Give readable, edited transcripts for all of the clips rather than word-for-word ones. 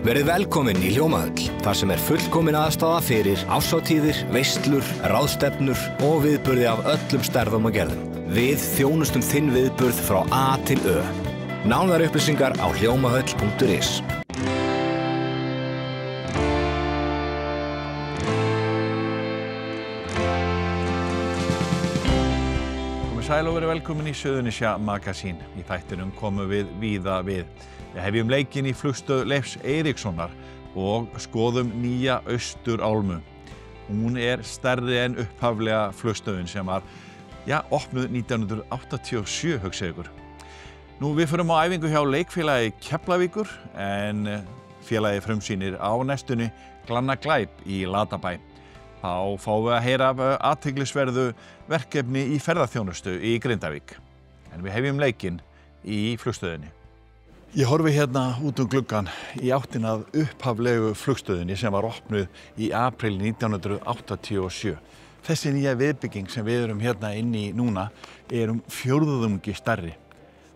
Verið velkomin í Hljómahöll, þar sem fullkomin aðstaða fyrir árshátíðir, veislur, ráðstefnur og viðburði af öllum stærðum og gerðum. Við þjónustum þinn viðburð frá A til Ö. Nánari upplýsingar á hljómahöll.is. Sæl og verið velkomin í Suðurnesja Magasín. Í þættinum komum við víða við. Við hefjum leikinn í flugstöð Leifs Eiríkssonar og skoðum nýja Austurálmu. Hún stærri en upphaflega flugstöðin sem var, opnuð 1987, hugsið ykkur. Nú, við förum á æfingu hjá leikfélagi Keflavíkur, en félagið frumsýnir á næstunni Glanna glæp í Latabæ. Þá fáum við að heyra af athyglisverðu verkefni í ferðaþjónustu í Grindavík. En við hefjum leikinn í flugstöðinni. Ég horfi hérna út gluggann í áttina að upphaflegu flugstöðinni sem var opnuð í apríl 1987. Þessi nýja viðbygging sem við erum hérna inni í núna fjórðungi stærri.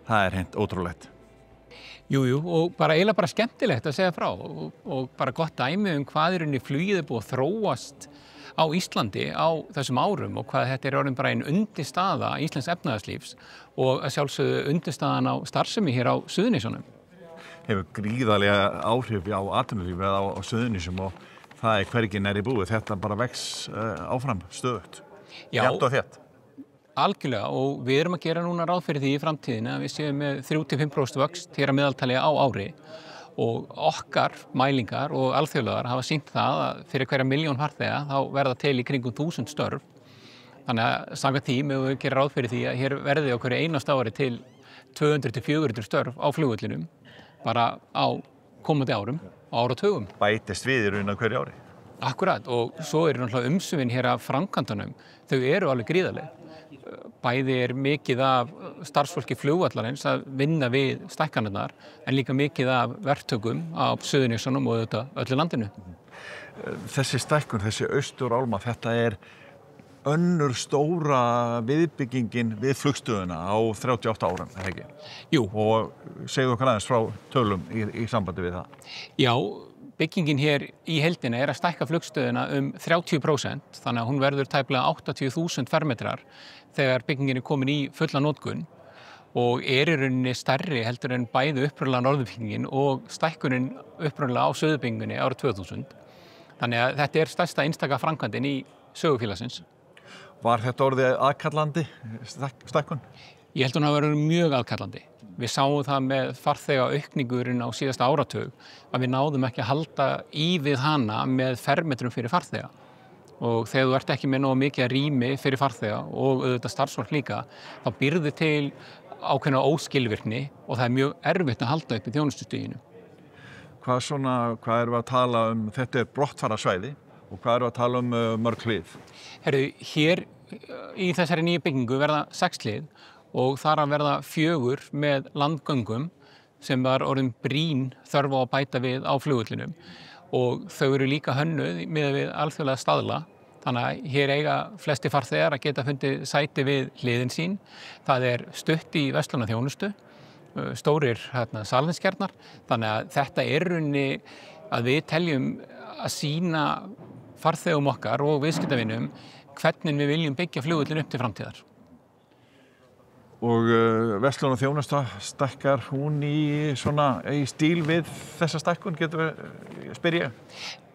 Það hreint ótrúlegt. Jú, og eiginlega skemmtilegt að segja frá og bara gott dæmi hvað flugið búið að þróast á Íslandi á þessum árum og hvað þetta orðin bara ein undirstaða íslensks efnahagslífs og að sjálfsögðu undirstaðan á starfsemi hér á Suðurnesjunum. Hefur gríðarlega áhrif á atvinnulífið á Suðurnesjum og það hvergi nærri búið. Þetta bara vex áfram stöðugt. Jafnt og þétt. Algjörlega, og við erum að gera núna ráð fyrir því í framtíðinni að við séum með 3–5% vöxt hér að meðaltali á ári og okkar mælingar og alþjóðlegar hafa sýnt það að fyrir hverja 1.000.000 farþega þá verða til í kringum 1000 störf. Þannig að samkvæmt því megum við gera ráð fyrir því að hér verði á hverju einasta ári til 200–400 störf á flugvellinum bara á komandi árum og áratugum. Bætist við í raun á hverju ári. Akkurat, og svo náttúrulega umsvifin hér af framkvæmdunum, þau alveg gríðarleg. Bæði mikið af starfsfólki flugvallarins að vinna við stækkanirnar en líka mikið af verktökum á Suðurnesjunum og öllu landinu. Þessi stækkun, þessi Austurálma, þetta önnur stóra viðbyggingin við flugstöðina á 38 árum, ekki? Jú. Og segðu okkur aðeins frá tölum í sambandi við það. Já, byggingin hér í heildina að stækka flugstöðina 30%, þannig að hún verður tæplega 80.000 fermetrar þegar byggingin komin í fulla notkun og í rauninni stærri heldur en bæði upprunalega norðurbyggingin og stækkunin upprunalega á söðurbyggingunni árið 2000. Þannig að þetta stærsta einstaka framkvæmdin í sögufélagsins. Var þetta orðið aðkallandi stækkun? Ég held hún hafi verið mjög aðkallandi. Við sáum það með farþega aukningurinn á síðasta áratug að við náðum ekki að halda í við hana með fermetrum fyrir farþega. Og þegar þú ert ekki með nógu mikið rými fyrir farþega og auðvitað starfsfólk líka, þá býrðu til ákveðna óskilvirkni og það mjög erfitt að halda upp í þjónustustiginu. Hvað erum við að tala um? Þetta brottfarasvæði og hvað erum við að tala um mörg hlið? Herru, hér í þessari nýju byggingu verða 6 hlið og þar að verða 4 með landgöngum sem var orðin brýn þörf á að bæta við á flugvellinum og þau líka hönnuð miðað við alþjóðlega staðla. Þannig að hér eiga flesti farþegar að geta fundið sæti við hliðin sín. Það stutt í verslunarþjónustu, stórir salerniskjarnar. Þannig að þetta rauninni að við teljum að sýna farþegum okkar og viðskiptavinum hvernig við viljum byggja flugvöllin upp til framtíðar. Og verslunarþjónusta stækkar hún í stíl við þessa stækkun, spyr ég?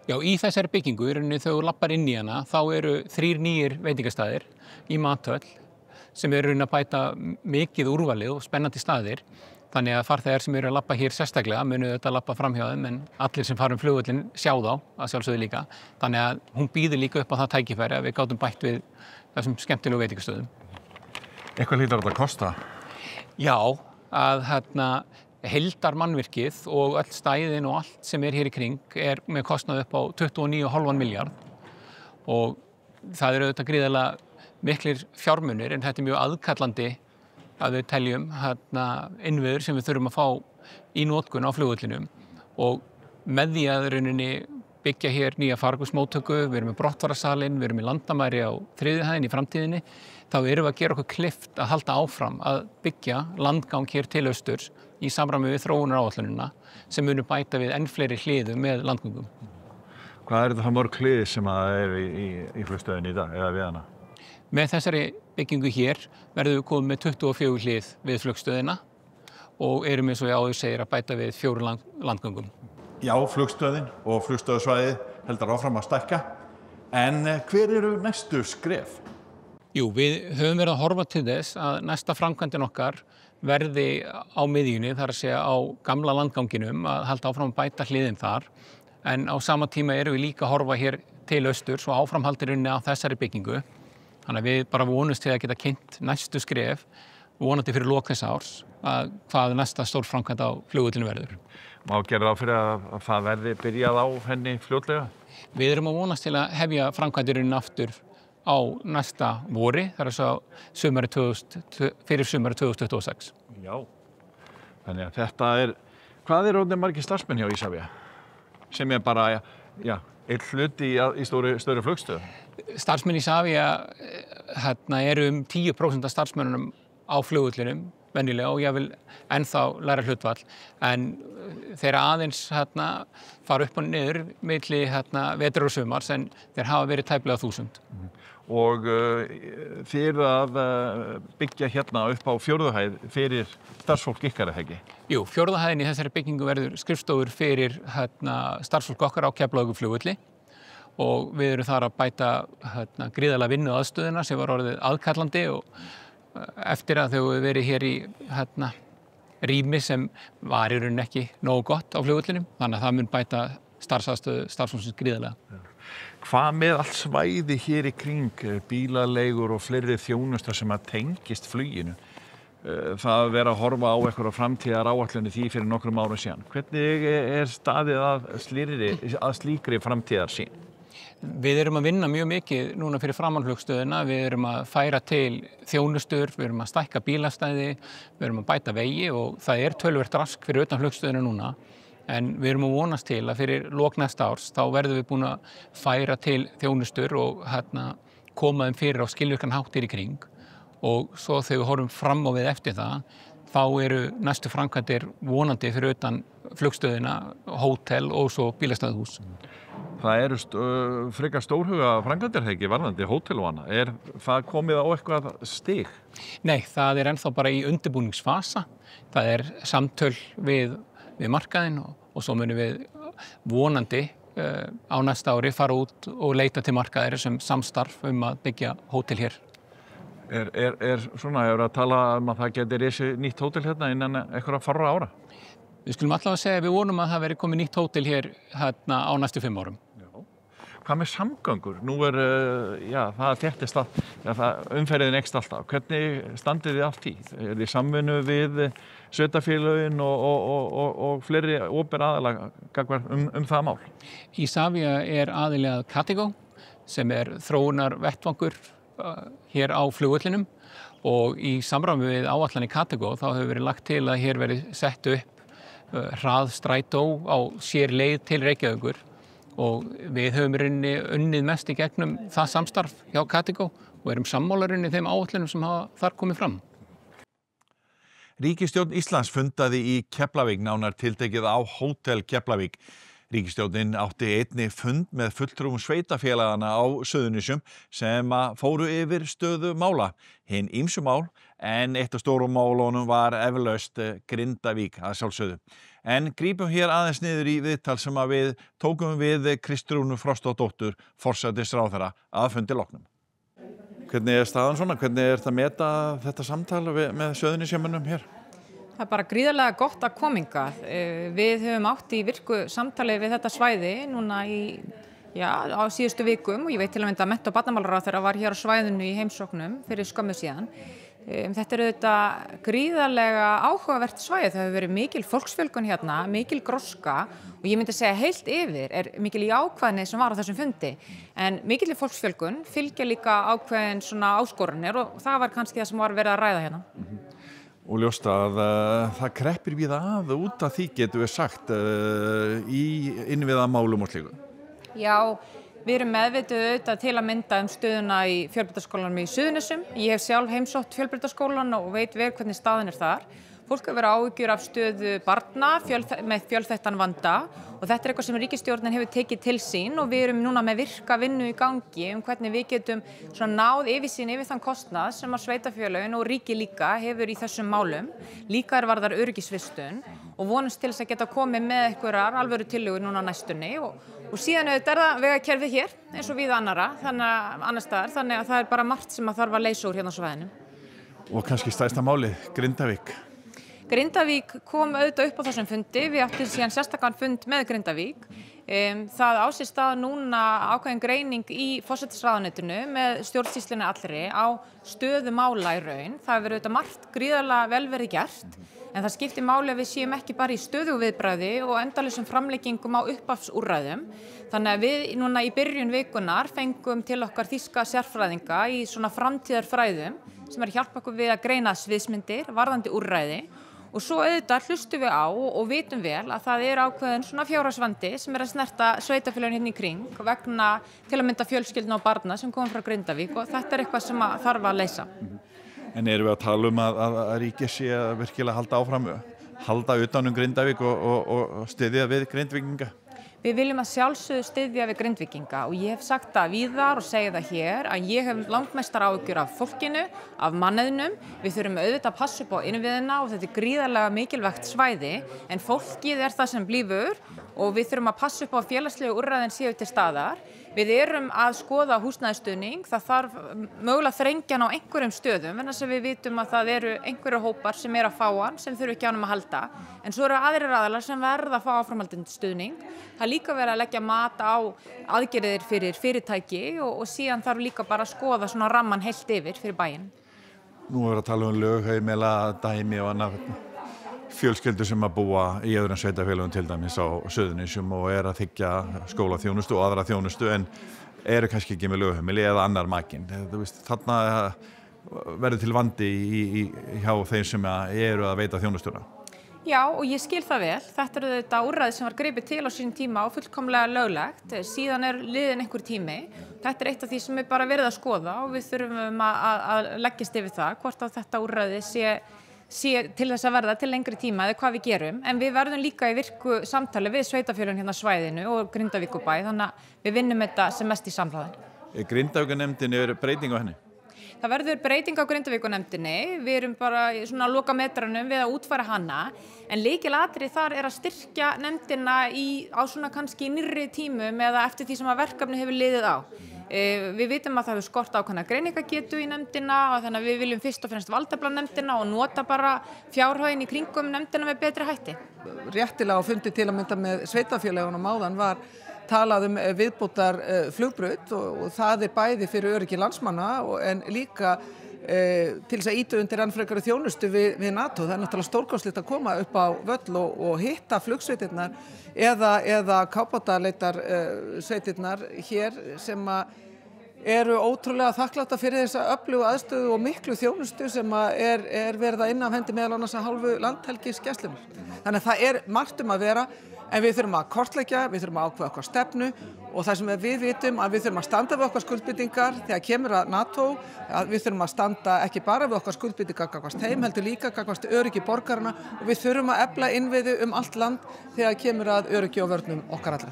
Já, í þessari byggingu, þegar þú lappar inn í hana, þá 3 nýir veitingastæðir í mathöll sem að bæta mikið úrvalið og spennandi staðir. Þannig að farþegar sem að lappa hér sérstaklega munu þetta lappa framhjá þeim en allir sem fara flugvöllin sjá þá, að sjálfsögðu líka. Þannig að hún býður líka upp á það tækifæri að við gátum bætt við þessum skemmtilegu veitingastöðum. Eitthvað hlýtur þetta að kosta? Já, að heildarmannvirkið og öll stæðin og allt sem hér í kring með kostnað upp á 29,5 milljarð og það auðvitað gríðarlega miklir fjármunir en þetta mjög aðkallandi að við teljum innviður sem við þurfum að fá í notkun á flugvellinum og með því að rauninni byggja hér nýja fargusmóttöku, við erum með brottfararsalinn, við erum með landamæri á 3. hæðinni í framtíðinni, þá erum við að gera okkur kleift að halda áfram að byggja landgang hér til austurs í samræmi við þróunaráætlunina sem munum bæta við enn fleiri hliðum með landgöngum. Hvað er þetta mörg hlið sem er í flugstöðinni í dag eða við hana? Með þessari byggingu hér verðum við komið með 24 hlið við flugstöðina og erum eins og ég áður segir að bæta við 4 landgöngum. Já, flugstöðin og flugstöðusvæðið heldur áfram að stækka, en hver eru næstu skref? Jú, við höfum verið að horfa til þess að næsta framkvæmdin okkar verði á miðjunni, þar að segja á gamla landganginum, að halda áfram að bæta hliðin þar, en á sama tíma erum við líka að horfa hér til austurs og áframhaldirunni á þessari byggingu. Þannig að við bara vonumst til að geta kynnt næstu skref, vonandi fyrir lok þess árs, að hvað næsta stór framkvæmd á flugvöllinu verður. Má gera ráð fyrir að það verði byrjað á henni fljótlega? Við erum að vonast til að hefja framkvæmdirinn aftur á næsta vori, þar að fyrir sumari 2026. Já, þannig að þetta hvað orðnir margir starfsmenn hjá Isavia? Sem bara, einn hluti í stóri flugstöð? Starfsmenn Isavia eru 10% af starfsmönnunum á flugvöllinum, venjulega, og ég vil ennþá læra hlutfall, en þeir aðeins fara upp og niður milli vetrar og sumars, en þeir hafa verið tæplega 1000. Og þið eru að byggja hérna upp á 4. hæð fyrir starfsfólk ykkar, eða ekki? Jú, 4. hæðin í þessari byggingu verður skrifstofur fyrir starfsfólk okkar á Keflavíkurflugvelli og við erum þar að bæta gríðarlega vinnuaðstöðuna sem var orðið aðkallandi og eftir að þau hefur verið hér í rými sem var í rauninni ekki nógu gott á flugvellinum, þannig að það mun bæta starfsaðstöðu starfsfólksins gríðarlega. Hvað með allt svæði hér í kring, bílaleigur og fleiri þjónustar sem að tengist fluginu? Það vera að horfa á eitthvað framtíðar áætlunni því fyrir nokkrum árum síðan. Hvernig staðið að slíkri framtíðarsýn? Við erum að vinna mjög mikið núna fyrir framhaldsflugstöðina, við erum að færa til þjónustur, við erum að stækka bílastæði, við erum að bæta vegi og það töluvert rask fyrir utan flugstöðina núna. En við erum að vonast til að fyrir lok næsta árs þá verðum við búin að færa til þjónustur og koma þeim fyrir á skilvirkan hátt í kring og svo þegar við horfum fram á við eftir það, þá eru næstu framkvæmdir vonandi fyrir utan flugstöðina, hótel og svo bílastæðahús. Það eru frekar stórhuga framkvæmdir þegar ekki varðandi hótel og annað. Það komið á eitthvað stig? Nei, það ennþá bara í undirbúningsfasa. Það samtöl við markaðinn og svo munum við vonandi á næsta ári fara út og leita til markaðir sem samstarf að byggja hótel hér. Hefur að tala að það geti risið nýtt hótel hérna innan einhverja fárra ára? Við skulum allavega segja að við vonum að það veri komið nýtt hótel hér á næstu 5 árum. Hvað með samgöngur? Nú það þéttist umferðin eykst alltaf. Hvernig standið þið allt í? Þið samvinnu við sveitarfélögin og fleiri opinber aðila það mál? Isavia aðili að Katego sem þróunar vettvangur hér á flugvellinum og í samræmi við áætlanir Katego þá hefur verið lagt til að hér verið sett upp hraðstrætó á sér leið til Reykjavíkur og við höfum unnið mest í gegnum það samstarf hjá Katego og erum sammála þeim áætlunum sem hafa þar komið fram. Ríkisstjórn Íslands fundaði í Keflavík, nánar tiltekið á Hótel Keflavík. Ríkisstjórnin átti einnig fund með fulltrúum sveitarfélagana á Suðurnesjum sem fóru yfir stöðu mála. Hin ýmsu mál, en eitt af stórum málunum var eflaust Grindavík að sjálfsögðu. En grípum hér aðeins niður í viðtal sem við tókum við Kristrúnu Frostadóttur, forsætisráðherra, að fundi loknum. Hvernig staðan svona? Hvernig þetta að meta þetta samtal með Suðurnesjamönnum hér? Það bara gríðarlega gott að koma hingað. Við höfum átt í virku samtali við þetta svæði núna á síðustu vikum og ég veit til að mynda að mennta- og barnamálaráðherra var hér á svæðinu í heimsóknum fyrir skömmu síðan. Þetta auðvitað gríðarlega áhugavert svæði. Það hefur verið mikil fólksfjölgun hérna, mikil gróska og ég myndi segja heilt yfir mikil jákvæðni sem var á þessum fundi. En mikil fólksfjölgun fylgja líka ákveðin svona áskorunir og það var kannski það sem var verið að ræða hérna. Og ljóst að það kreppir við út af því getum við sagt í innviðamálum og slíku. Já, við erum meðvituð auðvitað til að mynda stöðuna í fjölbrautaskólanum í Suðurnesjum. Ég hef sjálf heimsótt fjölbrautaskólann og veit vel hvernig staðan þar. Fólk hefur áhyggjur af stöðu barna með fjölþættan vanda og þetta eitthvað sem ríkisstjórnin hefur tekið til sín og við erum núna með virka vinnu í gangi hvernig við getum náð yfirsýn yfir þann kostnað sem að sveitarfélögin og ríki líka hefur í þessum málum. Líka varðar öryggisvistun og vonumst til þess að geta komið með einhverjar alvöru tillögur núna á næstunni og síðan auðvitað það vegakerfið hér eins og víða annars staðar, þannig að það bara margt sem að þarf að leysa úr hérna á svæðinu. Og kannski stærsta málið, Grindavík. Grindavík kom auðvitað upp á þessum fundi, við áttum síðan sérstakann fund með Grindavík. Það á sér stað núna ákveðin greining í forsætisráðuneytinu með stjórnsýslunni allri á stöðu mála í raun. Það hefur auðvitað margt gríðarlega vel verið gert, en það skiptir máli að við séum ekki bara í stöðugu viðbragði og endalausum framleggingum á uppafsúrræðum. Þannig að við núna í byrjun vikunar fengum til okkar þýska sérfræðinga í svona framtíðarfræðum sem að hjálpa okkur við að greina sviðsmyndir, varðandi úrræði. Og svo auðvitað hlustum við á og vitum vel að það ákveðin svona fjárhagsvandi sem að snerta sveitarfélögin hérna í kring vegna til að mynda fjölskyldna og barna sem koma frá Grindavík og þetta eitthvað sem að þarf að leysa. En erum við að tala að ríkið sé að virkilega halda utan Grindavík og styðja við Grindvíkinga? Við viljum að sjálfsögðu styðja við Grindvíkinga og ég hef sagt það víðar og segi það hér að ég hef langmestar áhyggjur af fólkinu, af mannauðnum. Við þurfum auðvitað að passa upp á innviðina og þetta gríðarlega mikilvægt svæði en fólkið það sem blífur og við þurfum að passa upp á félagslegu úrræðin séu til staðar. Við erum að skoða húsnæðisstuðning, það þarf mögulega þrengjan á einhverjum stöðum en þess að við vitum að það eru einhverju hópar sem að fá hann sem þurfi ekki á honum að halda en svo eru aðrir aðilar sem verða að fá áframhaldandi stuðning. Það er líka verið að leggja mat á aðgerðir fyrir fyrirtæki og síðan þarf líka bara að skoða svona ramman heilt yfir fyrir bæinn. Nú að tala lögheimila, dæmi og annað fjölskyldur sem að búa í öðrum sveitarfélögum til dæmis á Suðurnesjum og að þiggja skólaþjónustu og aðra þjónustu en eru kannski ekki með lögheimili eða annar makinn. Þarna verður til vandi hjá þeim sem eru að veita þjónustuna. Já, og ég skil það vel. Þetta þetta úrræði sem var gripið til á sínum tíma og fullkomlega löglegt. Síðan liðinn einhver tími. Þetta eitt af því sem bara verið að skoða og við þurfum að leggjast yfir það hvort að þetta úrræði sé til þess að verða til lengri tíma eða hvað við gerum. En við verðum líka í virku samtali við sveitarfélögin hérna á svæðinu og Grindavíkurbæ, þannig að við vinnum þetta sem mest í samráði. Grindavíkurnemndin breyting á henni? Það verður breyting á Grindavíkurnemndinni, við erum bara í svona lokametranum við að útfæra hana, en lykilatriði þar að styrkja nefndina á svona kannski nýrri tímum eða eftir því sem að verkefni hefur liðið á. Við vitum að það hefur skort ákveðna greiningagetu í nefndina og þannig að við viljum fyrst og fremst valdefla nefndina og nota bara fjárhaginn í kringum nefndina með betri hætti. Réttilega á fundi til að mynda með sveitarfélögunum áðan var talað viðbótar flugbraut og það bæði fyrir öryggi landsmanna en líka til þess að ýta undir enn frekari þjónustu við NATO. Það náttúrulega stórkostlegt að koma upp á völl og hitta flugsveitirnar eða kábátaleitar sveitirnar hér sem eru ótrúlega þakkláta fyrir þessa öflugu aðstöðu og miklu þjónustu sem verið að inna af hendi meðal annars að hálfu landhelgisgæslunnar. Þannig að það margt að vera. En við þurfum að kortleggja, við þurfum að ákveða okkar stefnu og það sem við vitum að við þurfum að standa við okkar skuldbindingar þegar kemur að NATO, að við þurfum að standa ekki bara við okkar skuldbindingar gagnvart þeim, heldur líka gagnvart öryggi borgarana og við þurfum að efla innviði allt land þegar kemur að öryggi og vörnum okkar allra.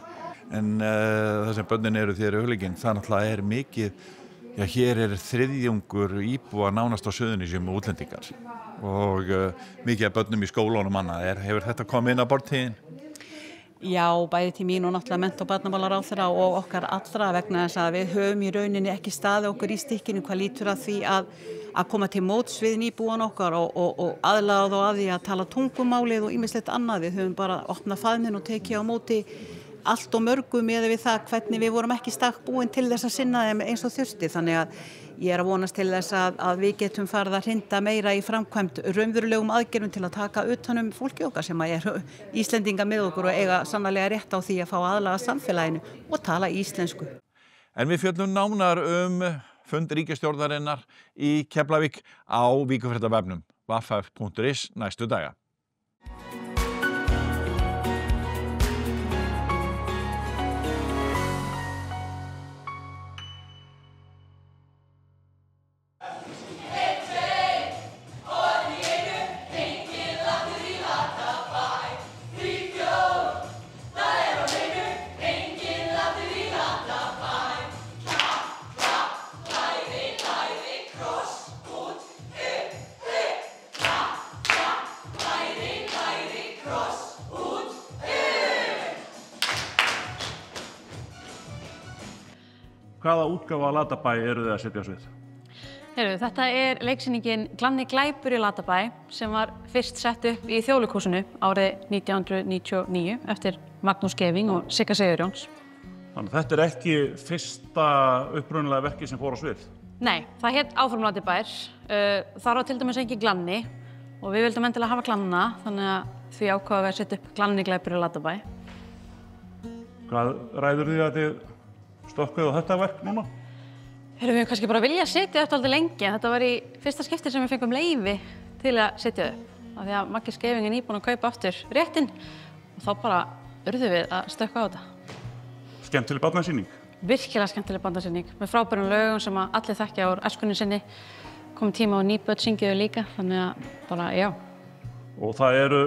En það sem börnin eru þér hugleikin, það náttúrulega mikið, hér þriðjungur íbúa nánast á Suðurnesjum útlendingar og mikið af börnum í skólunum annað. Hefur þetta komið inn á borðtíðin? Já, bæði til mín og náttúrulega mennta- og barnamálaráðherra og okkar allra vegna þess að við höfum í rauninni ekki staðið okkur í stykkinu hvað lítur að því að koma til móts við nýbúan okkar og aðlaga þá að því að tala tungumálið og ýmislegt annað. Við höfum bara opnað faðminn og tekið á móti allt og mörgu með við það hvernig við vorum ekki stakk búin til þess að sinna þeim eins og þurfti. Þannig að ég að vonast til þess að við getum farið að hrinda meira í framkvæmd raunverulegum aðgerðum til að taka utan fólki okkar sem Íslendinga með okkur og eiga sannarlega rétt á því að fá aðlaga samfélaginu og tala íslensku. En við fjöllum nánar fund ríkisstjórnarinnar í Keflavík á Víkurfréttabefnum www.ff.is næstu daga. hvaða útgáfa af Latabæ eru þið að setja á svið? Þetta leiksýningin Glanni glæpur í Latabæ sem var fyrst sett upp í Þjóðleikhúsinu árið 1999 eftir Magnús Gefing og Sigga Sigurjóns. Þannig að þetta ekki fyrsta upprunalega verki sem fór á svið? Nei, það hét Áfram Latabær. Þar var til dæmis engin Glanni og við vildum endilega hafa Glanna, þannig að því ákváðum við að setja upp Glanni glæpur í Latabæ. Hvað ræður því að þið stokkuðu á þetta verk núna? Við höfum kannski bara viljað setja upp aldrei lengi, en þetta var í fyrsta skipti sem við fengum leyfi til að setja upp. Af því að Maggi Skeving er nýbúinn að kaupa aftur réttinn og þá bara urðum við að stökkva á þetta. Skemmtileg barnasýning? Virkilega skemmtileg barnasýning með frábærum lögum sem að allir þekkja úr æskunni sinni. Komum tíma og nýbörn syngjuðu líka, þannig að bara, já. Og það eru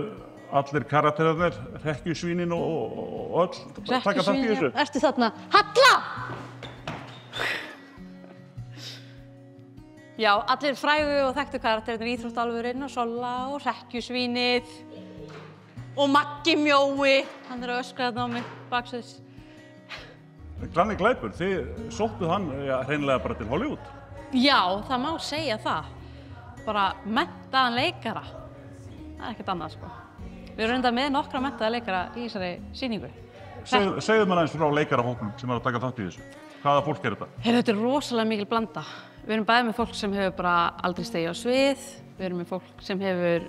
allir karakterarnir, hrekkjusvínin og öll taka þátt í þessu? Ertu þarna? Halla! Já, allir frægu og þekktu karakterarnir, Íþróttálfurinn og Solla og hrekkjusvínið og Maggi Mjói, hann er að öskra þarna á mig baksviðs. Glanni glæpur, þið sóttuð hann hreinlega bara til Hollywood? Já, það má segja það. Bara menntaðan leikara. Það er ekkert annað, sko. Við erum reyndar með nokkra menntaða leikara í þessari sýningu. Segðu mér aðeins frá leikarahópnum sem er að taka þátt í þessu. Hvaða fólk er þetta? Þetta er rosalega mikil blanda. Við erum bæði með fólk sem hefur bara aldrei stegið á svið. Við erum með fólk sem hefur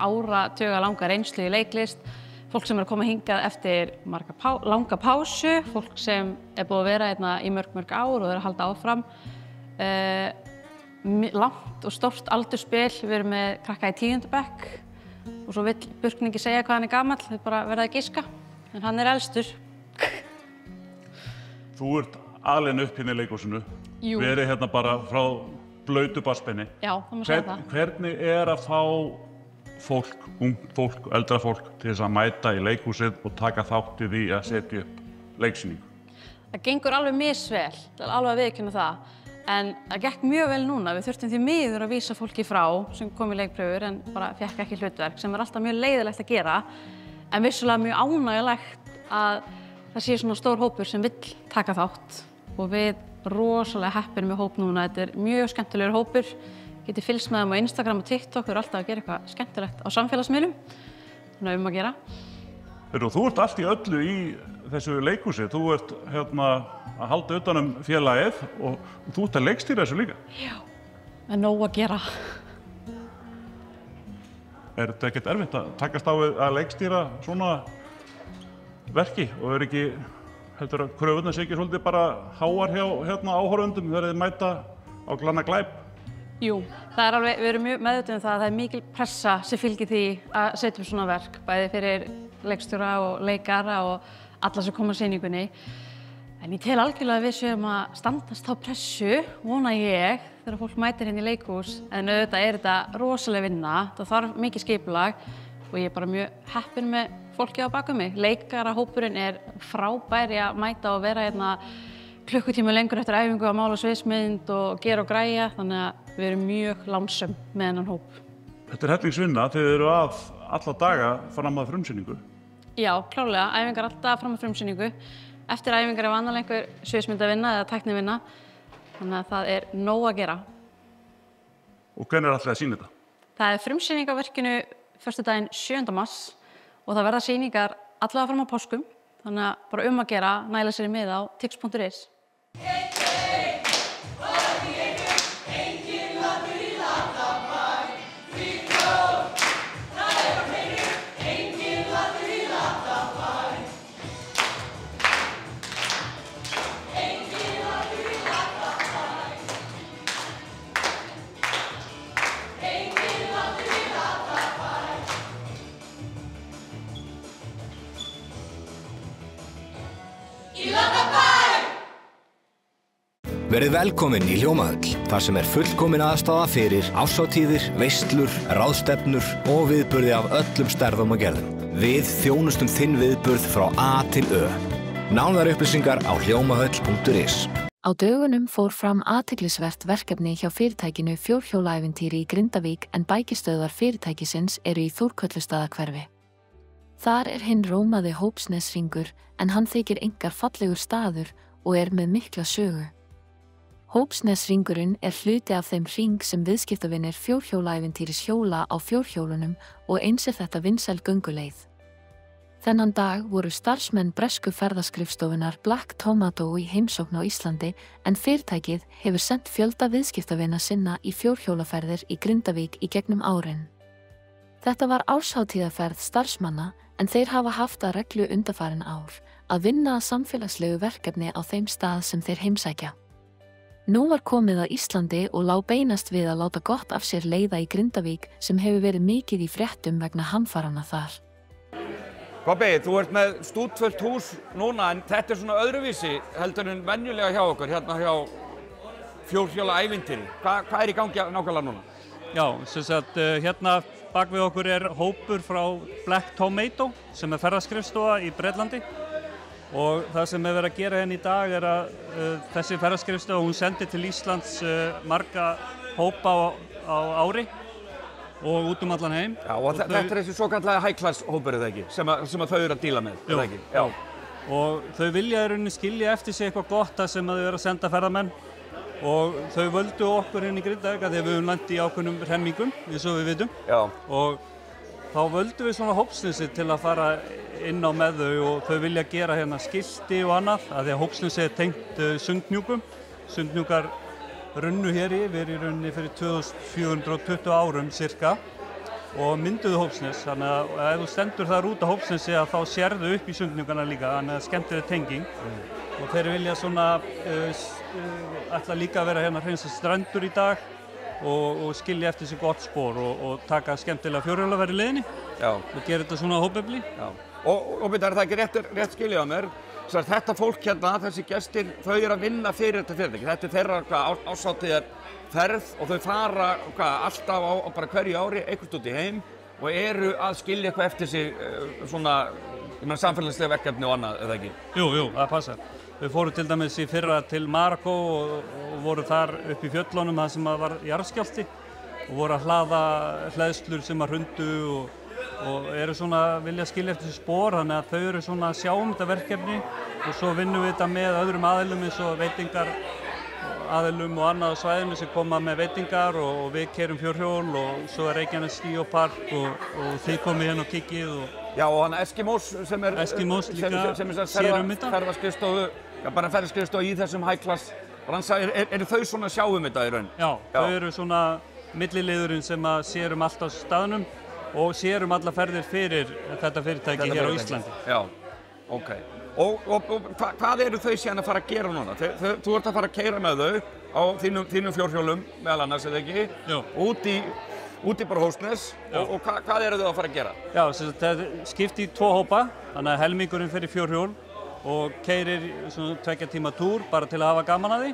áratuga langa reynslu í leiklist. Fólk sem er að koma hingað eftir langa pásu. Fólk sem er búið að vera hérna í mörg ár og er að halda áfram. Langt og stórt aldurspil. Við erum með krakka í 10. bekk. Og svo vill Burkni ekki segja hvað hann er gamall. Þau bara verða að giska. En hann er elstur. Þú ert alin upp hérna í leikhúsinu. Jú. Verið hérna bara frá blautu barnsbeini. Já, það má segja það. Hvernig er að fá fólk, ungt fólk, eldra fólk til þess að mæta í leikhúsið og taka þátt í því að setja upp leiksýningu? Það gengur alveg misvel, alveg að viðurkenna það. En það gekk mjög vel núna. Við þurftum því miður að vísa fólki frá sem kom í leikpröfur en bara fékk ekki hlutverk, sem er alltaf mjög leiðilegt að gera. En vissulega mjög ánægjulegt að það sé svona stór hópur sem vill taka þátt. Og við rosalega heppin með hóp núna. Þetta er mjög skemmtilegur hópur. Getið fylgst með þeim á Instagram og TikTok. Þau eru alltaf að gera eitthvað skemmtilegt á samfélagsmiðlum. Þannig að gera. Þú ert allt í öllu í þessu leikhúsi. Þú ert hérna að halda utan um félagið og þú ert að leikstýra þessu líka. Já, en nóg að gera. Er þetta ekkert erfitt að takast á við að leikstýra svona verki og ekki, heldur að kröfurnar sé ekki svolítið bara háar hjá áhorfendum þegar þið mæta á Glanna glæp? Jú, það er alveg, við erum mjög meðvituð um það að það er mikil pressa sem fylgir því að setja upp svona verk, bæði fyrir leikstjóra og leikara og alla sem koma að sýningunni. En ég tel algjörlega að við séum að standast þá pressu, vona ég, þegar fólk mætir hérna í leikhús. En auðvitað er þetta rosaleg vinna, það þarf mikið skipulag og ég er bara mjög heppin með fólki á bak við mig. Leikarahópurinn er frábær í að mæta og vera hérna klukkutíma lengur eftir æfingu að mála sviðsmynd og gera og græja, þannig að við erum mjög lánsöm með þennan hóp. Þetta er hellingsvinna, þið eru að alla daga fram að frumsýningu? Já, klárlega, æfingar alltaf fram að frumsýningu. Eftir æfingar er vanalega einhver sviðsmyndavinna eða tæknivinna, þannig að það er nóg að gera. Og hvenær er alltaf að sýna þetta? Það er frumsýning á verkinu föstudaginn 7. mars og það verða sýningar allavega fram á páskum, þannig að bara að gera næla sér í miða á tix.is. Verið velkomin í Hljómahöll, þar sem er fullkomin aðstaða fyrir árshátíðir, veislur, ráðstefnur og viðburði af öllum stærðum og gerðum. Við þjónustum þinn viðburð frá A til Ö. Nánari upplýsingar á hljómahöll.is. Á dögunum fór fram athyglisvert verkefni hjá fyrirtækinu Fjórhjólaævintýri í Grindavík en bækistöðvar fyrirtækisins eru í Þórkötlustaðahverfi. Þar er hinn rómaði Hópsnesringur en hann þykir einkar fallegur staður og með mikla sögu. Hópsnesringurinn hluti af þeim hring sem viðskiptavinir fjórhjólaævintýris hjóla á fjórhjólunum og eins þetta vinsæl gönguleið. Þennan dag voru starfsmenn bresku ferðaskrifstofunnar Black Tomato í heimsókn á Íslandi en fyrirtækið hefur sent fjölda viðskiptavina sinna í fjórhjólaferðir í Grindavík í gegnum árin. Þetta var árshátíðarferð starfsmanna en þeir hafa haft að reglu undanfarin ár að vinna að samfélagslegu verkefni á þeim stað sem þeir heimsækja. Nú var komið að Íslandi og lá beinast við að láta gott af sér leiða í Grindavík sem hefur verið mikið í fréttum vegna hamfaranna þar. Kobbi, þú ert með stútfullt hús núna en þetta svona öðruvísi heldur en venjulega hjá okkur hérna hjá fjórhjólaævintýri. Hvað í gangi nákvæmlega núna? Já, sem sagt hérna bak við okkur hópur frá Black Tomato sem ferðaskrifstofa í Bretlandi. Og það sem verið að gera hérna í dag að þessi ferðaskrifstofa, hún sendir til Íslands marga hópa á ári og út allan heim. Já, og þetta þessi svokallaða high-class hópur, eða ekki? Sem að þau eru að díla með, eða ekki? Já. Og þau vilja í rauninni skilja eftir sig eitthvað gott að sem að þau eru að senda ferðamenn og þau völdu okkur hérna í Grindavík að þegar við höfum lent í ákveðnum hremmingum, eins og við vitum. Já. Og þá völdum við svona hópsnesi til að fara inn á með þau og þau vilja gera hérna skilti og annað að því að hópsnesi tengt sundhnjúkum. Sundhnjúkar runnu hér yfir í rauninni fyrir 2420 árum cirka og mynduðu Hópsnes, þannig að ef þú stendur þar út á Hópsnesi að þá sérðu upp í sundhnjúkana líka, þannig að skemmtileg tenging. Og þeir vilja svona ætla líka að vera hérna að hreinsa strendur í dag og skilja eftir sig gott spor og taka skemmtilega fjórhjólaferð í leiðinni og gera þetta svona hópefli. Og það ekki rétt skilja á mér, þetta fólk hérna, þessi gestir, þau eru að vinna fyrir þetta fyrirtæki. Þetta þeirra árshátíðarferð og þau fara alltaf á bara hverju ári eitthvað út í heim og eru að skilja eitthvað eftir sig svona samfélagslega verkefni og annað, eða ekki? Jú, það passar. Við fórum til dæmis í fyrra til Marokko og voru þar upp í fjöllunum þar sem var jarðskjálfti og voru að hlaða hleðslur sem hrundu og eru svona vilja skilja eftir spor, þannig að þau eru svona að sjá þetta verkefni og svo vinnum við þetta með öðrum aðilum eins og veitingar aðilum og annað á svæðinu sem koma með veitingar og við keyrum fjórhjól og svo Reykjanes Stíópark og þið komið hérna og kikkið og Já, og hann Eskimós sem Eskimós líka sér þetta. Ferðaskrifstofa í þessum high-class bransa, eru þau svona að sjá þetta í raun? Já, þau eru svona milliliðurinn sem að sér allt á staðnum og sér alla ferðir fyrir þetta fyrirtæki hér á Íslandi. Já, ok. Og hvað eru þau síðan að fara að gera núna? Þú ert að fara að keyra með þau á þínum fjórhjólum meðal annars, eða ekki? Já. Út í bara Hópsnes og hvað eru þau að fara að gera? Já, það er skipt í 2 hópa, þannig að helmingurinn fer í fjórhjól og keyrir svona 2 tíma túr bara til að hafa gaman að því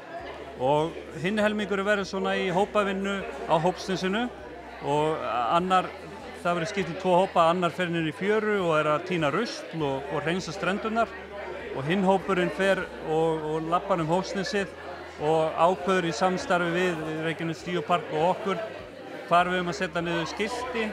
og hinn helmingurinn verður svona í hópavinnu á Hópsnesinu og það verður skipt í 2 hópa, annar fer niður í fjöru og er að tína rusl og hreinsa strendurnar og hinn hópurinn fer og lappar Hópsnesið og ákveður í samstarfi við Reykjanes Stíópark og okkur hvar við höfum að setja niður skilti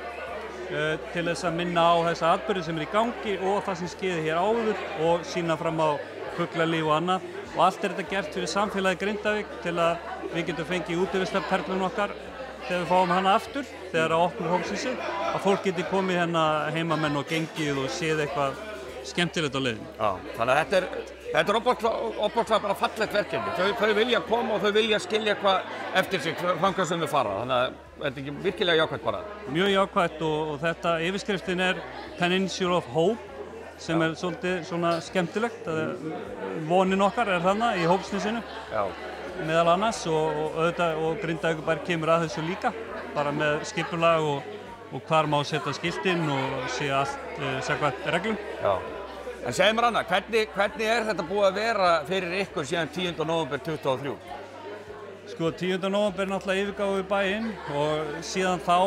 til þess að minna á þessa atburði sem í gangi og það sem skeiði hér áður og sýna fram á fuglalíf og annað og allt þetta gert fyrir samfélagið Grindavík til að við getum fengið útivistarperlun okkar þegar við fáum hana aftur, þegar að opna Hópsnesi, að fólk geti komið hérna heimamenn og gengið og séð eitthvað skemmtilegt á leiðinni. Já, þannig að þetta er opaslega bara fallegt verkefni. Þau vilja koma og þau vilja skilja eitthvað eftir sig þangað sem við fara, þannig að þetta er ekki virkilega jákvætt bara. Mjög jákvætt og þetta yfirskriftin Peninsula of Hope sem svolítið svona skemmtilegt. Vonin okkar þarna í Hópsnesinu. Já. Meðal annars og Grindavíkurbær kemur að þessu líka bara með skipulag og hvar má setja skiltin og sé allt samkvæmt reglum. Já. En segðu mér annað, hvernig þetta búið að vera fyrir ykkur síðan 10. nóvember 2023? Sko 10. nóvember náttúrulega yfirgáfu við bæinn og síðan þá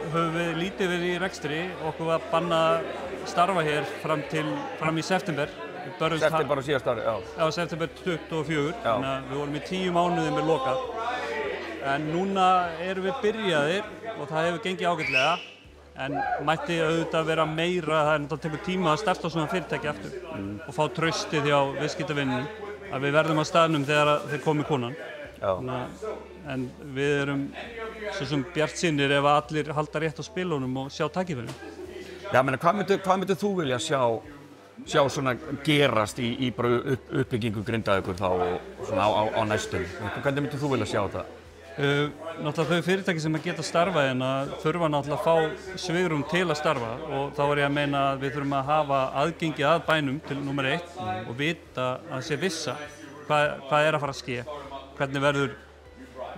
höfum við lítið verið í rekstri, okkur var bannað starfa hér fram í september. September á síðasta ári, já. Já, september 24, þannig að við vorum í 10 mánuði með lokað. En núna erum við byrjaðir og það hefur gengið ágætlega, en mætti auðvitað vera meira, það tekur tíma að starta svona fyrirtæki aftur og fá traustið hjá viðskiptavinum. að við verðum á staðnum þegar komi konan. En við erum svo sem bjartsýnir ef allir halda rétt á spilunum og sjá tækifærin. Já, menn, hvað myndir þú vilja sjá svona gerast í uppbyggingu Grindavíkur þá svona á næstunni? Hvernig myndir þú vilja sjá þetta? Náttúrulega þau fyrirtæki sem geta starfað hérna þurfa náttúrulega að fá svigrúm til að starfa og þá er ég að meina að við þurfum að hafa aðgengi að bænum til númer 1 og vita að sé vissa hvað er að fara að ske, hvernig verður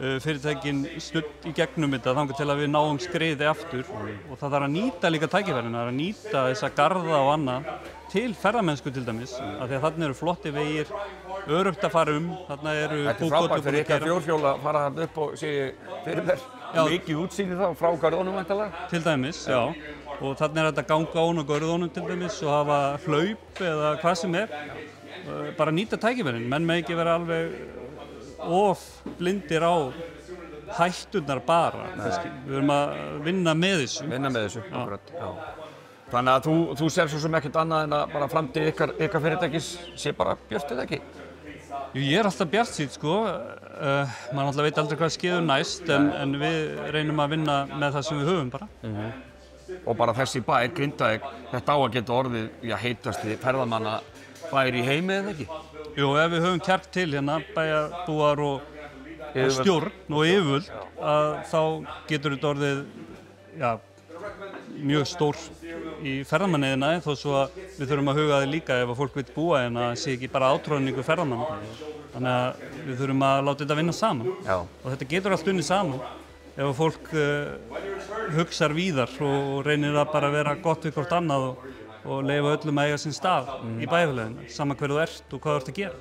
fyrirtækin studd í gegnum þetta þangað til að við náum skriði aftur og það þarf að nýta líka tækifærin, það þarf að nýta þessa garða og annað til ferðamennsku til dæmis, af því að þarna eru flotti vegir, öruggt að fara þarna eru Þetta er frábært fyrir ykkar fjórhjól að fara þarna upp og sé fyrir þér mikið útsýni þá frá garðunum væntanlega? Til dæmis, já, og þarna er þetta ganga án á garðunum til dæmis og hafa hlaup eða hvað sem bara nýta tækifærin, menn með ekki vera alveg of blindir á hætturnar bara, við verum að vinna með þessu. Akkurat, já. Þannig að þú sér svo sem ekkert annað en að bara framtíð ykkar fyrirtækis sé bara björt eða ekki? Ég er alltaf bjartsýnn, sko. Maður náttúrulega veit aldrei hvað skeður næst, en við reynum að vinna með það sem við höfum bara. Og bara þessi bær, Grindavík, þetta á að geta orðið heitasti ferðamanna bær í heimi eða ekki? Jú, ef við höfum kjark til hérna, bæjarbúar og stjórn og yfirvöld, þá getur þetta orðið mjög stórt í ferðamanniðina, þó svo að við þurfum að huga þig líka ef að fólk vil búa hérna, sé ekki bara átróðningu ferðamanna. Þannig að við þurfum að láta þetta vinna saman. Og þetta getur allt unnið saman ef að fólk hugsar víðar og reynir að bara vera gott við hvort annað og leyfa öllum að eiga sinn stað í bæjarfélaginu, sama hver þú ert og hvað þú ert að gera.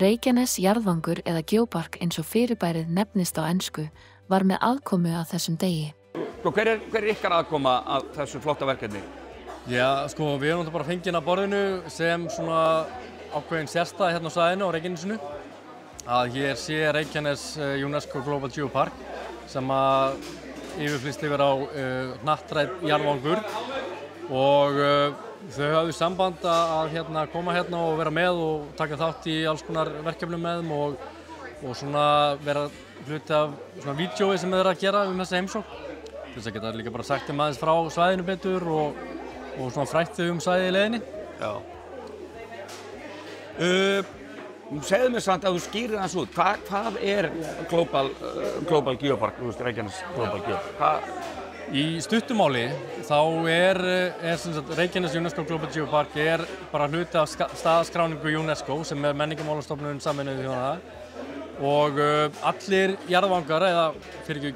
Reykjanes jarðvangur eða geopark eins og fyrirbærið nefnist á ensku var með aðkomu að þessum degi. Hver er ykkar aðkoma að þessu flotta verkefni? Já, sko, við erum bara fengin að borðinu sem svona ákveðin sérstæða hérna á svæðinu á Reykjanesinu. Að hér sé Reykjanes UNESCO Global Geopark sem að yfirflýst yfir á hnattrænn jarðvangur og þau hafðu samband að koma hérna og vera með og taka þátt í alls konar verkefnum með þeim og svona vera hluti af svona vídeói sem þeir eru að gera þessa heimsókn. Þess að geta líka bara sagt þeim aðeins frá svæðinu betur og svona frætt þau svæðið í leiðinni. Já. Segðu mér samt að þú skýrir það út, hvað er Global Geopark, Reykjanes Global Geopark? Í stuttumáli þá er Reykjanes UNESCO Global Geopark bara hluti af staðaskráningu UNESCO sem er menningarmálastofnun Sameinuðu þjóðanna og allir jarðvangar eða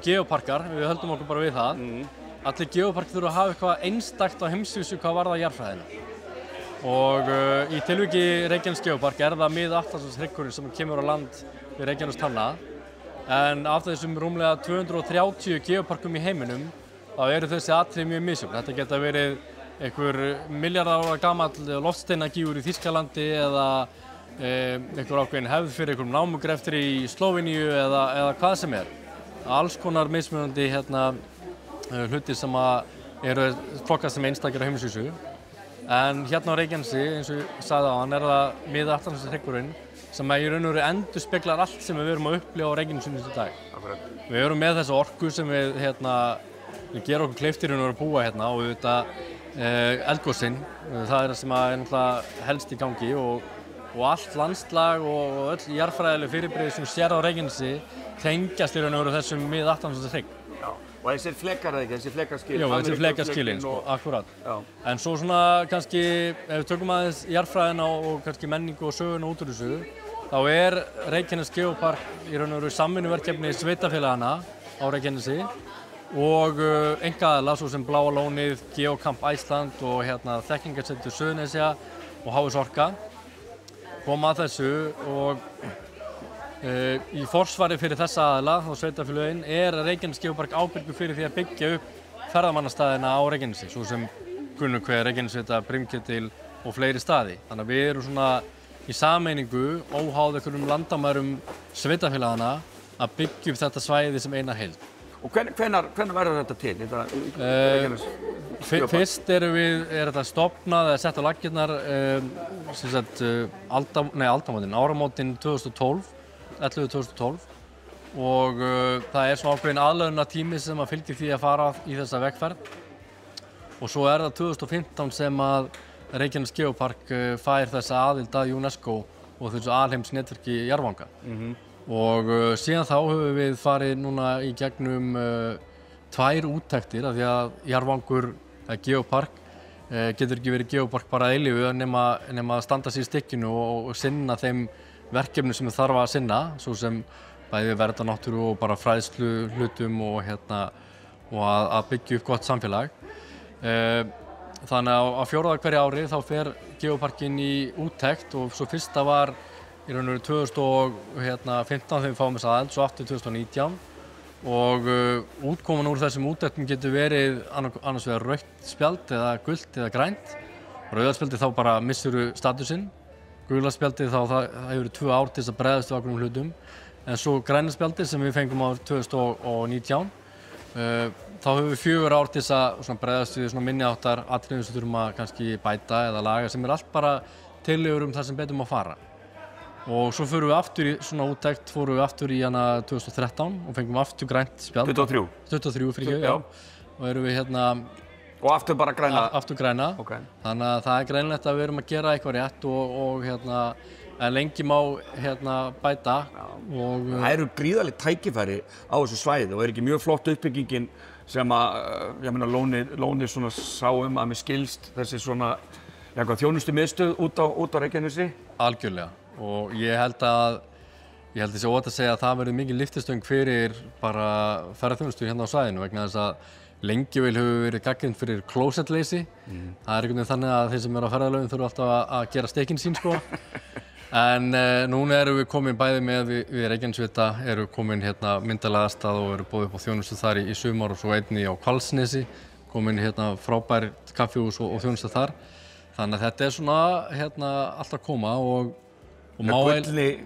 geoparkar, við höldum okkur bara við það, allir geoparkar þurfa að hafa eitthvað einstakt á heimsvísu hvað varðar jarðfræðina. Og í tilviki Reykjanes geopark það Mið-Atlantshryggurinn sem kemur á land við Reykjanestanna en af þessum rúmlega 230 geoparkum í heiminum þá eru þessi atriði mjög misjöfn. Þetta geta verið einhver milljarða ára gamall loftsteinagígur í Þýskalandi eða einhver ákveðin hefð fyrir einhverjum námugreftir í Slóveníu eða hvað sem er. Alls konar mismunandi hlutir sem eru flokkast sem einstakir á heimsvísu. En hérna á Reykjanesi, eins og ég sagði áðan, það Mið-Atlantshryggurinn sem í raun og veru endurspeglar allt sem við erum að upplifa á Reykjanesinu í dag. Við erum með þessa orku sem við gerum okkur kleift í raun og veru að búa hérna og auðvitað eldgosinn, það er sem er helst í gangi og allt landslag og öll jarðfræðileg fyrirbrigði sem sér á Reykjanesi tengjast í raun og veru þessum Mið-Atlantshryggurinn. Og þessir flekar eða ekki, þessir flekarskilin? Jú, þessir flekarskilin, akkurat. En svo svona kannski, ef við tökum aðeins jarðfræðina og kannski menningu og söguna út úr þessu, þá er Reykjanes geopark í raun og veru samvinnuverkefni sveitarfélaganna á Reykjanesi og einkaaðila svo sem Bláa lónið, Geocamp Iceland og Þekkingarsetur Suðurnesja og HS Orka koma að þessu og í forsvari fyrir þessa aðila og sveitarfélögin Reykjanes geopark ábyrgur fyrir því að byggja upp ferðamannastaðina á Reykjanesi, svo sem Kunnukver, Reykjanesvita, Brimketil og fleiri staði. Þannig að við erum svona í sameiningu, óháð einhverjum landamærum sveitarfélagana að byggja upp þetta svæði sem eina heild. Og hvenær verður þetta til? Fyrst er þetta stofnað eða sett á laggirnar áramótin 2012, 11.2012 og það er svona ákveðin aðlögunartími sem að fylgir því að fara í þessa vegferð og svo er það 2015 sem að Reykjanes Geopark fær þessa aðild að UNESCO og þessu alheimsnetverki jarðvanga. Og síðan þá höfum við farið núna í gegnum 2 úttektir af því að jarðvangur eða geopark getur ekki verið geopark bara að eilífu nema að standa sig í stykkinu og sinna þeim verkefnum sem þarf að sinna, svo sem bæði verða náttúru og bara fræðslu hlutum og að byggja upp gott samfélag. Þannig að á 4. hverju ári þá fer geoparkinn í úttekt og svo fyrsta var í raun og veru 2015 þegar við fáum þessa aðild, svo aftur 2019 og útkoman úr þessum úttektum getur verið annars vegar rautt spjald eða gult eða grænt. Rauða spjaldið þá bara missuru statusinn, gula spjaldið þá það hefur 2 ár til þess að bregðast við ákveðnum hlutum en svo græna spjaldið sem við fengum á 2019 þá höfum við 4 ár til þess að bregðast við minni háttar atriðum sem þurfum að kannski bæta eða laga sem allt bara tillögur það sem betur má fara. Og svo fórum við aftur í svona úttekt, fórum við aftur í hana 2013 og fengum aftur grænt spjald. 23 fyrir já. Og erum við Og aftur bara græna? Aftur græna. Okay. Þannig að það er greinlegt að við erum að gera eitthvað rétt og en lengi má bæta. Og það eru gríðarleg tækifæri á þessu svæði og ekki mjög flott uppbyggingin sem að, ég meina Lóni svona sá að mér skilst þessi svona þjónustumiðstöð út á Reykjanesi? Algjörlega. Og ég held að þessi óhætt að segja að það verður mikil lyftistöng fyrir bara ferðaþjónustu hérna á svæðinu vegna þess að lengi vel hefur verið gagnrýnt fyrir klósettleysi. Það er einhvern veginn þannig að þeir sem eru á ferðalögum þurfa alltaf að gera stekin sín sko. En núna erum við komin bæði með við Reykjanesvita, erum komin myndarlega aðstæð og erum boðið upp á þjónustu þar í sumar og svo einnig á Hvalsnesi, komin frábær kaffihús og þjónustu þar. Þannig að þetta er svona alltaf koma og gullni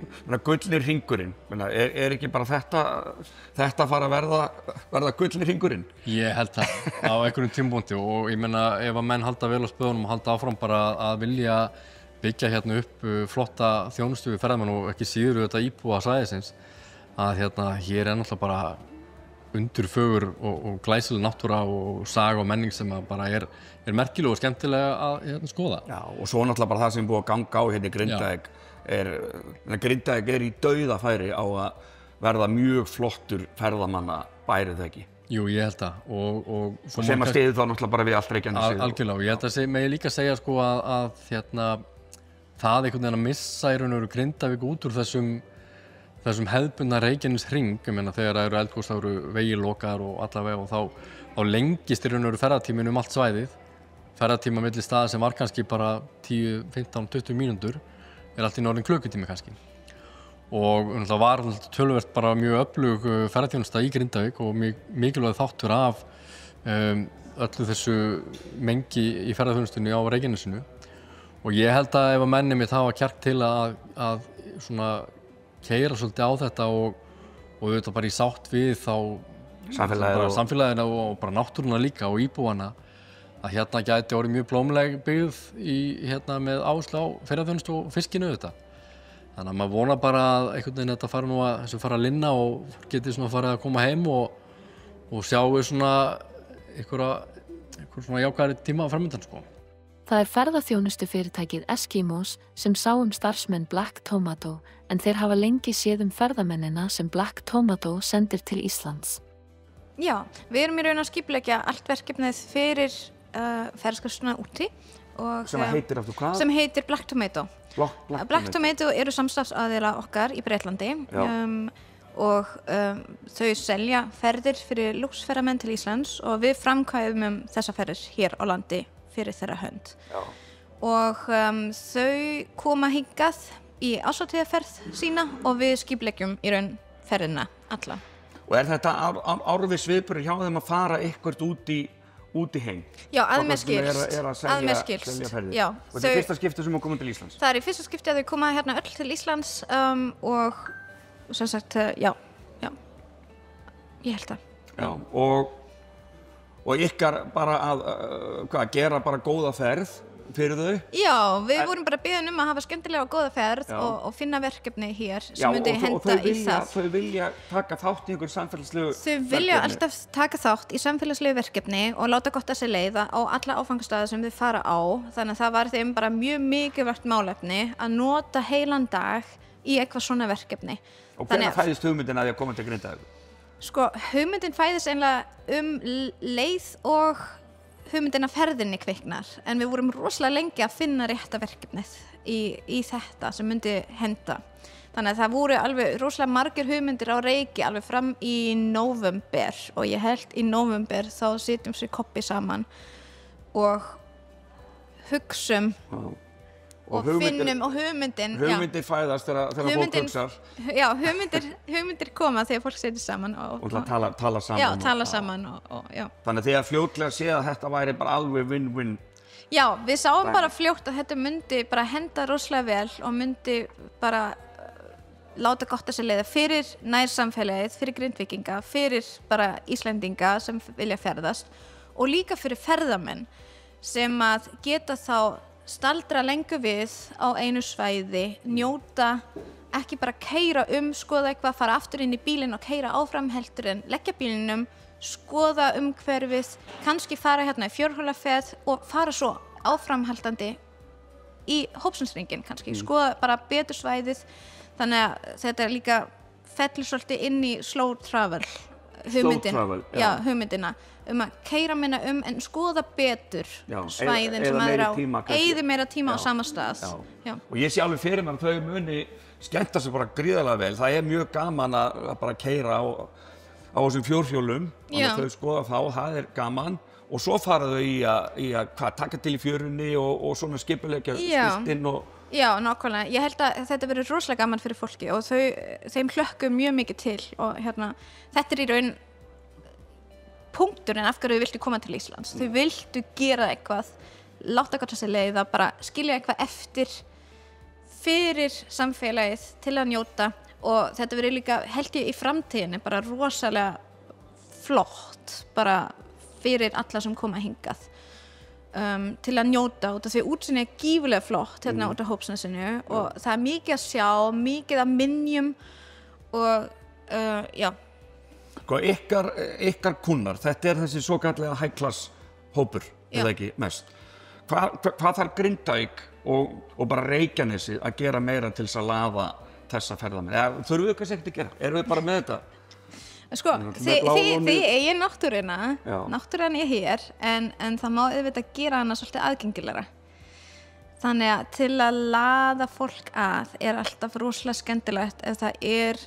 hringurinn, er ekki bara þetta fara að verða gullni hringurinn? Ég held það á einhverjum tímapunkti og ég meina ef að menn halda vel á spöðunum og halda áfram bara að vilja byggja upp flotta þjónustu við ferðamenn og ekki síður þetta íbúa svæðisins að hér er náttúrulega bara undurfögur og glæsileg náttúra og saga og menning sem bara er merkileg og skemmtilega að skoða. Já, og svo náttúrulega bara það sem búið að ganga á hérna í Grindavík Grindavík í dauðafæri á að verða mjög flottur ferðamannabæri þegar ekki? Jú, ég held það. Og sem að styður þá náttúrulega bara við allt Reykjanesi. Algjörlega, og ég held að megi líka segja sko að það einhvern veginn að missa í raun og veru Grindavík út úr þessum hefðbundna Reykjaneshring, ég meina þegar það eru eldgos, þá eru vegir lokaðir og allavega og þá lengist í raun og veru ferðatíminn allt svæðið. Ferðatíma milli staða sem var kannski bara 10, 15, 20 mínútur er allt í orðinn klukkutími kannski. Og það var töluvert bara mjög öflug ferðaþjónusta í Grindavík og mikilvæg þáttur af öllu þessu mengi í ferðaþjónustunni á Reykjanesinu. Og ég held að ef að menni mitt hafa kjark til að svona keyra svolítið á þetta og auðvitað bara í sátt við þá samfélagina og bara náttúruna líka og íbúana að gæti orðið mjög blómleg byggð með áherslu á ferðaþjónustu og fiskinu auðvitað. Þannig að maður vonar bara að einhvern veginn þetta fara að linna og fólk geti farið að koma heim og sjáu einhver jákvæðari tíma framöndan sko. Það er ferðaþjónustu fyrirtækið Eskimos sem sá starfsmenn Black Tomato en þeir hafa lengi séð ferðamennina sem Black Tomato sendir til Íslands. Já, við erum í raun að skipuleggja allt verkefnið fyrir ferðaskrifstofuna úti og sem heitir aftur hvað? Sem heitir Black Tomato. Black Tomato eru samstarfsaðila okkar í Bretlandi og þau selja ferðir fyrir lúxferðamenn til Íslands og við framkvæmum þessa ferðir hér á landi fyrir þeirra hönd. Já. Og þau koma hingað í árshátíðarferð sína og við skipuleggjum í raun ferðina alla. Og er þetta árviss viðburður hjá þeim að fara eitthvað út í heim? Já, að mér skilst. Að mér skilst. Já. Og þetta er fyrsta skipti sem að koma til Íslands? Það er í fyrsta skipti að þau koma hérna öll til Íslands og sem sagt, já. Ég held það. Já, og ykkar bara að gera bara góða ferð fyrir þau? Já, við vorum bara beðin að hafa skemmtilega og góða ferð og finna verkefni hér sem myndi henta í það. Þau vilja taka þátt í einhver samfélagslegu verkefni? Þau vilja alltaf taka þátt í samfélagslegu verkefni og láta gott að sér leiða á alla áfangastaði sem þau fara á. Þannig að það var þeim bara mjög mikilvægt málefni að nota heilan dag í eitthvað svona verkefni. Og hvenær fæðist hugmyndin að því að koma til Grindavíkur? Sko, hugmyndin fæðist einlega leið og hugmyndin að ferðinni kviknar, en við vorum rosalega lengi að finna rétta verkefnið í þetta sem myndi henda. Þannig að það voru alveg rosalega margir hugmyndir á reiki alveg fram í nóvember og ég held í nóvember þá sitjum við koppi saman og hugsum og finnum og hugmyndin fæðast þegar fólk hugsar. Já, hugmyndir koma þegar fólk situr saman og tala saman. Já, tala saman og já. Þannig að þegar fljótlega séð að þetta væri bara alveg win-win. Já, við sáum bara fljótt að þetta myndi bara henda rosalega vel og myndi bara láta gott að sér leiða fyrir nærsamfélagið, fyrir Grindvíkinga, fyrir bara Íslendinga sem vilja ferðast og líka fyrir ferðamenn sem að geta þá staldra lengur við á einu svæði, njóta, ekki bara keyra skoða eitthvað, fara aftur inn í bílinn og keyra áfram heldur en leggja bílinnum, skoða umhverfið, kannski fara hérna í fjórhjólaferð og fara svo áframhaldandi í Hópsensringinn kannski, skoða bara betur svæðið, þannig að þetta líka fellur svolítið inn í slow travel hugmyndina að keyra minna en skoða betur svæðin sem maður á, eyða meira tíma á sama stað. Já. Og ég sé alveg fyrir mér að þau muni skemmta sig bara gríðarlega vel. Það er mjög gaman að bara keyra á þessum fjórhjólum, þannig að þau skoða þá, það er gaman og svo fara þau í að taka til í fjörunni og svona skipuleggja spiltinn og Já, nákvæmlega. Ég held að þetta verður rosalega gaman fyrir fólki og þeim hlökkum mjög mikið til og þetta í raun punkturinn af hverju þau viltu koma til Íslands. Þau viltu gera eitthvað, láta gott að sér leiða, bara skilja eitthvað eftir fyrir samfélagið til að njóta og þetta verður líka, held ég í framtíðinni, bara rosalega flott bara fyrir alla sem koma hingað. Til að njóta út af því útsýnið er gífurlega flott hérna út af Hópsnesinu og það er mikið að sjá, mikið að minjum og já. Sko ykkar kunnar, þetta er þessi svokallega high class hópur, eða ekki mest. Hvað þarf Grindavík og bara Reykjanesi að gera meira til þess að laða þessa ferðamenn? Þurfum við kannski ekkert að gera? Erum við bara með þetta? Sko, þið eigin náttúruna, náttúran er hér, en það má auðvitað gera hana svolítið aðgengilegra. Þannig að til að laða fólk að er alltaf rosalega skemmtilegt ef það er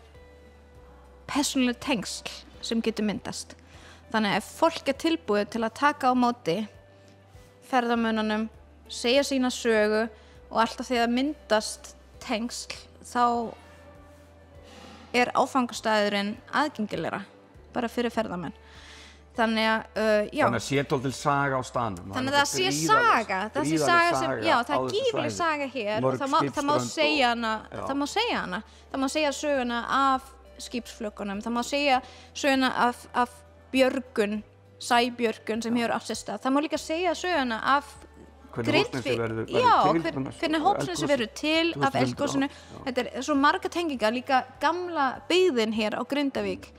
persónuleg tengsl sem getur myndast. Þannig að ef fólk er tilbúið til að taka á móti ferðamönnunum, segja sína sögu og alltaf þegar myndast tengsl, þá er áfangastæðurinn aðgengilegra bara fyrir ferðamenn. Þannig að, já. Þannig að sé til saga á staðnum. Þannig að það sé saga, það sé saga sem, já, það er gífurleg saga hér og það má segja hana, það má segja söguna af skipsflökunum, það má segja söguna af björgun, sæbjörgun sem hefur átt sér stað, það má líka segja söguna af Grindvík, hvernig Hópsnesi verður til af eldgosinu. Þetta er svo marga tengingar, líka gamla byggðin hér á Grindavík.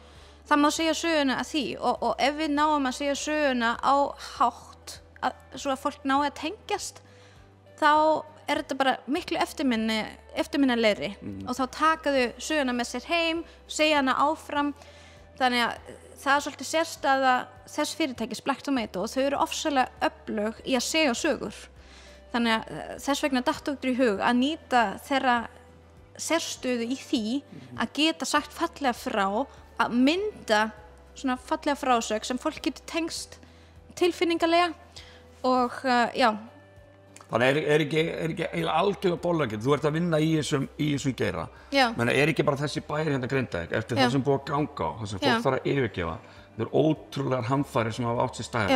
Það má segja söguna að því og ef við náum að segja söguna á hátt, svo að fólk nái að tengjast, þá er þetta bara miklu eftirminnilegri og þá taka þau söguna með sér heim, segja hana áfram. Þannig að það er svolítið sérstæða þess fyrirtækis Black Tomato og þau eru ofsalega öflug í að segja sögur. Þannig að þess vegna datt okkur í hug að nýta þeirra sérstöðu í því að geta sagt fallega frá, að mynda svona fallega frásög sem fólk getur tengst tilfinningalega og já. Þannig er ekki eiginlega algjörlega bollaginn, þú ert að vinna í þessum geira. Menn er ekki bara þessi bæri hérna Grindavík eftir það sem búið að ganga á, það sem fólk þarf að yfirgefa. Það eru ótrúlegar hamfarir sem hafa átt sér stað.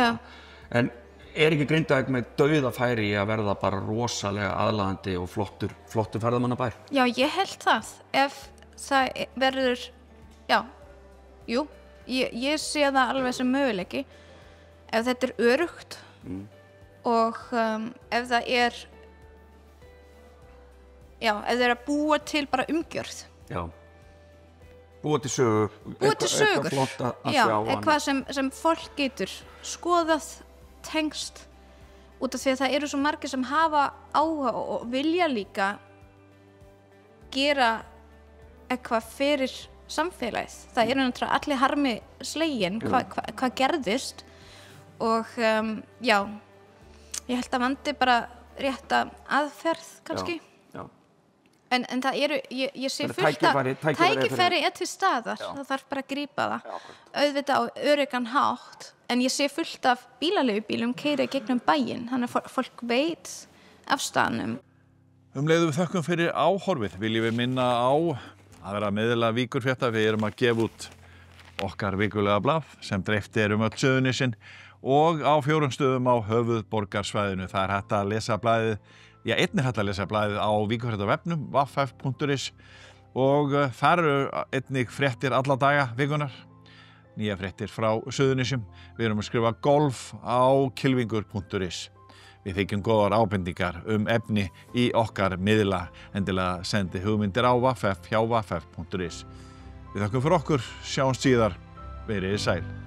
En er ekki Grindavík með dauðafæri í að verða bara rosalega aðlaðandi og flottur ferðamannabær? Já, ég held það. Ef það verður, ég sé það alveg sem möguleiki. ef þetta öruggt og ef það ef það að búa til bara umgjörð. Já. Búa til sögur. Eitthvað flott að sjá. Eitthvað sem fólk getur skoðað, tengst, út af því að það eru svo margir sem hafa áhuga og vilja líka gera eitthvað fyrir samfélagið. Það eru náttúrulega allir harmi slegin hvað gerðist og ég held að vandi bara rétta aðferð kannski. En það eru, ég sé fullt af tækifæri til staðar, það þarf bara að grípa það. Auðvitað á öruggan hátt, en ég sé fullt af bílaleigubílum keyra gegnum bæinn, þannig að fólk veit af staðnum. Leiðum við þökkum fyrir áhorfið, viljum við minna á að vera miðla Víkurfrétta. Við erum að gefa út okkar vikulega blað sem dreift öll Suðurnesin og á 4 stöðum á höfuðborgarsvæðinu. Það hægt að lesa blaðið. Einnig hægt að lesa blaðið á Víkurfréttavefnum, vaff.is og þar eru einnig fréttir alla daga vikunar, nýja fréttir frá Suðurnesjum. Við erum að skrifa golf á kylfingur.is. Við þykjum góðar ábendingar efni í okkar miðla, endilega sendi hugmyndir á vaff hjá vaff.is. Við þakkum fyrir okkur, sjáumst síðar, verið sæl.